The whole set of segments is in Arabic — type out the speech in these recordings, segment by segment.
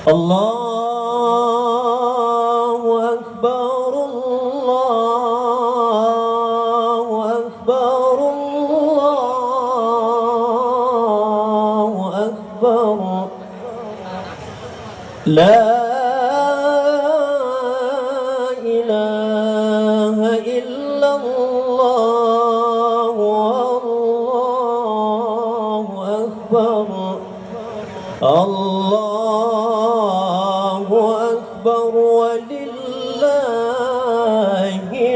الله أكبر الله أكبر الله أكبر لا إله إلا الله والله أكبر الله أكبر ولله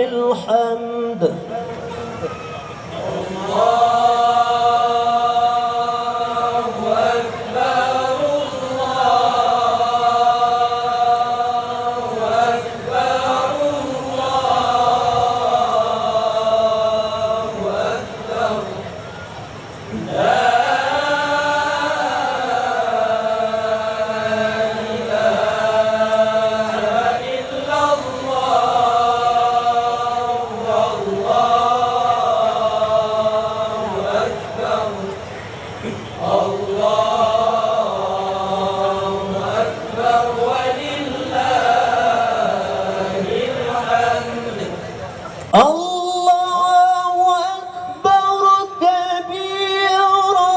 الحمد. الله أكبر كبيرا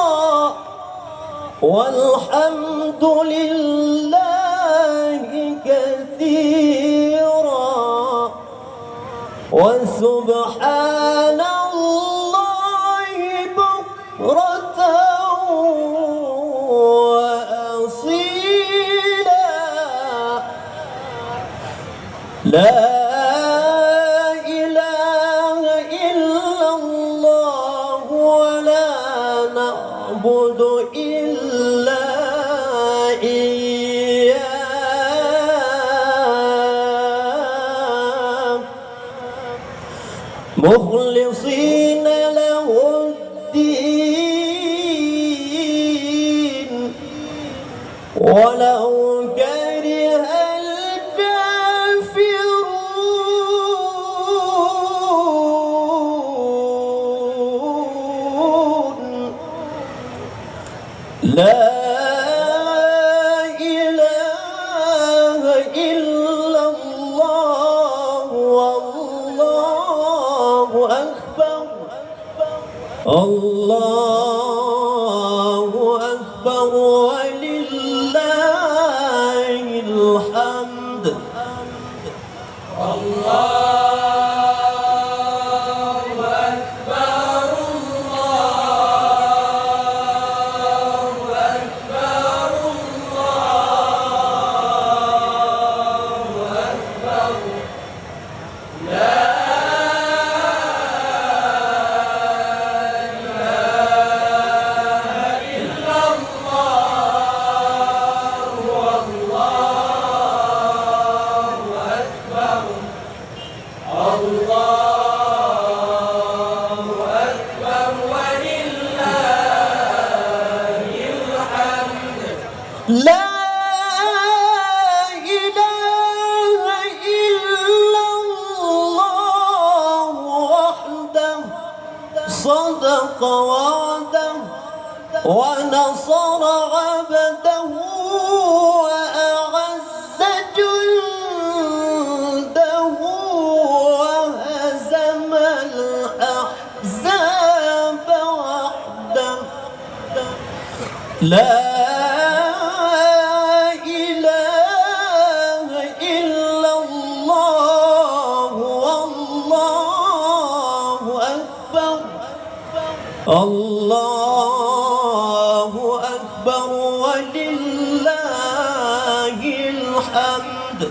والحمد لله كثيرا وسبحان الله بكرة وأصيلا لا نعبد إلا إياه مخلصين له الدين ولو كره الكافرون. لا إله إلا الله والله أكبر الله أكبر ولله الحمد. لا إله إلا الله وحده صدق وعده ونصر عبده وأعز جنده وهزم الأحزاب وحده. لا إله إلا الله والله أكبر الله أكبر ولله الحمد.